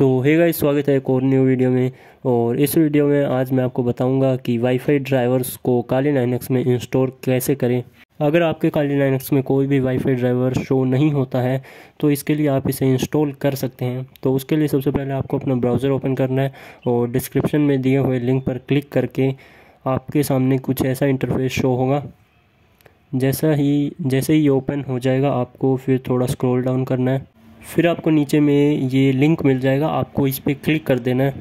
तो hey guys, स्वागत है एक और न्यू वीडियो में। और इस वीडियो में आज मैं आपको बताऊंगा कि वाईफाई ड्राइवर्स को काली लाइनक्स में इंस्टॉल कैसे करें। अगर आपके काली लाइनक्स में कोई भी वाईफाई ड्राइवर शो नहीं होता है तो इसके लिए आप इसे इंस्टॉल कर सकते हैं। तो उसके लिए सबसे पहले आपको अपना ब्राउज़र ओपन करना है और डिस्क्रिप्शन में दिए हुए लिंक पर क्लिक करके आपके सामने कुछ ऐसा इंटरफेस शो होगा। जैसे ही ओपन हो जाएगा आपको फिर थोड़ा स्क्रॉल डाउन करना है, फिर आपको नीचे में ये लिंक मिल जाएगा, आपको इस पर क्लिक कर देना है।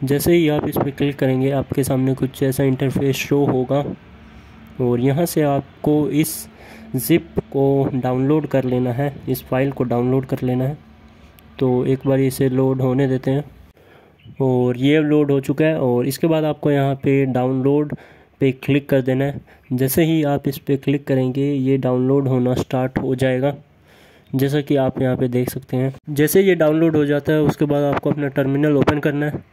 जैसे ही आप इस पर क्लिक करेंगे आपके सामने कुछ ऐसा इंटरफेस शो होगा और यहाँ से आपको इस ज़िप को डाउनलोड कर लेना है, इस फाइल को डाउनलोड कर लेना है। तो एक बार इसे लोड होने देते हैं और ये अब लोड हो चुका है। और इसके बाद आपको यहाँ पे डाउनलोड पे क्लिक कर देना है। जैसे ही आप इस पर क्लिक करेंगे ये डाउनलोड होना स्टार्ट हो जाएगा, जैसा कि आप यहाँ पे देख सकते हैं। जैसे ये डाउनलोड हो जाता है उसके बाद आपको अपना टर्मिनल ओपन करना है।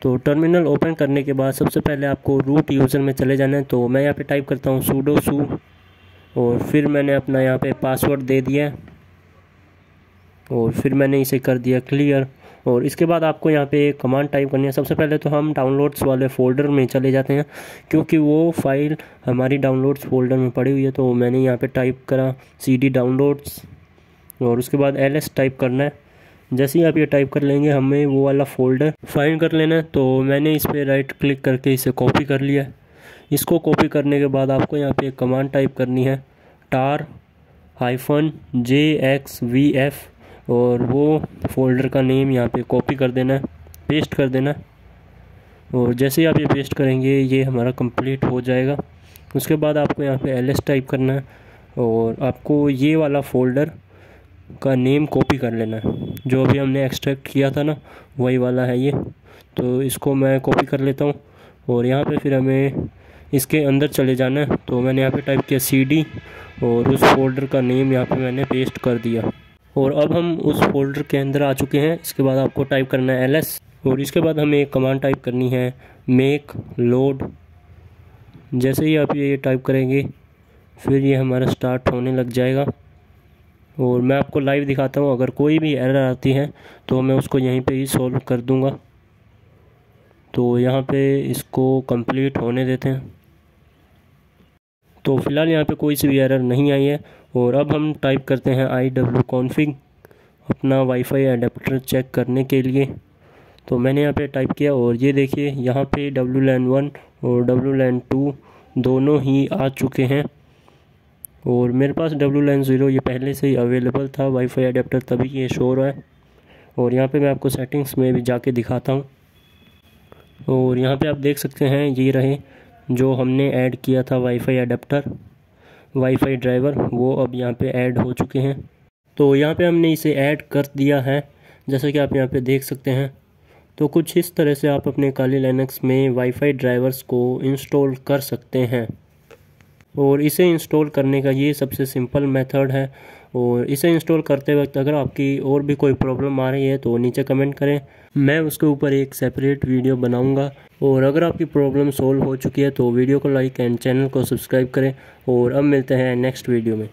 तो टर्मिनल ओपन करने के बाद सबसे पहले आपको रूट यूज़र में चले जाना है। तो मैं यहाँ पे टाइप करता हूँ sudo su और फिर मैंने अपना यहाँ पे पासवर्ड दे दिया है और फिर मैंने इसे कर दिया क्लियर। और इसके बाद आपको यहाँ पे कमांड टाइप करनी है। सबसे पहले तो हम डाउनलोड्स वाले फ़ोल्डर में चले जाते हैं क्योंकि वो फाइल हमारी डाउनलोड्स फ़ोल्डर में पड़ी हुई है। तो मैंने यहाँ पे टाइप करा cd डाउनलोड्स और उसके बाद ls टाइप करना है। जैसे ही आप ये टाइप कर लेंगे हमें वो वाला फ़ोल्डर फाइंड कर लेना है। तो मैंने इस पर राइट क्लिक करके इसे कॉपी कर लिया। इसको कॉपी करने के बाद आपको यहाँ पे कमांड टाइप करनी है tar-jxvf और वो फ़ोल्डर का नेम यहाँ पे कॉपी कर देना है, पेस्ट कर देना है। और जैसे ही आप ये पेस्ट करेंगे ये हमारा कंप्लीट हो जाएगा। उसके बाद आपको यहाँ पे ls टाइप करना है और आपको ये वाला फ़ोल्डर का नेम कॉपी कर लेना है, जो अभी हमने एक्सट्रैक्ट किया था ना वही वाला है ये। तो इसको मैं कॉपी कर लेता हूँ और यहाँ पे फिर हमें इसके अंदर चले जाना है। तो मैंने यहाँ पे टाइप किया cd और उस फोल्डर का नेम यहाँ पे मैंने पेस्ट कर दिया और अब हम उस फोल्डर के अंदर आ चुके हैं। इसके बाद आपको टाइप करना है ls और इसके बाद हमें एक कमांड टाइप करनी है मेक लोड। जैसे ही आप ये टाइप करेंगे फिर ये हमारा स्टार्ट होने लग जाएगा और मैं आपको लाइव दिखाता हूँ। अगर कोई भी एरर आती है तो मैं उसको यहीं पे ही सॉल्व कर दूँगा। तो यहाँ पे इसको कंप्लीट होने देते हैं। तो फ़िलहाल यहाँ पे कोई सी भी एरर नहीं आई है। और अब हम टाइप करते हैं iwconfig अपना वाईफाई अडेप्टर चेक करने के लिए। तो मैंने यहाँ पे टाइप किया और ये देखिए यहाँ पे WLAN 1 और WLAN 2 दोनों ही आ चुके हैं और मेरे पास WLAN 0 ये पहले से ही अवेलेबल था वाईफाई अडेप्टर, तभी ये शो हो रहा है। और यहाँ पे मैं आपको सेटिंग्स में भी जाके दिखाता हूँ और यहाँ पे आप देख सकते हैं ये रहे जो हमने ऐड किया था वाईफाई अडेप्टर वाईफाई ड्राइवर, वो अब यहाँ पे ऐड हो चुके हैं। तो यहाँ पे हमने इसे ऐड कर दिया है जैसा कि आप यहाँ पे देख सकते हैं। तो कुछ इस तरह से आप अपने काली लाइनक्स में वाईफाई ड्राइवर्स को इंस्टॉल कर सकते हैं और इसे इंस्टॉल करने का ये सबसे सिंपल मेथड है। और इसे इंस्टॉल करते वक्त अगर आपकी और भी कोई प्रॉब्लम आ रही है तो नीचे कमेंट करें, मैं उसके ऊपर एक सेपरेट वीडियो बनाऊंगा। और अगर आपकी प्रॉब्लम सॉल्व हो चुकी है तो वीडियो को लाइक एंड चैनल को सब्सक्राइब करें। और अब मिलते हैं नेक्स्ट वीडियो में।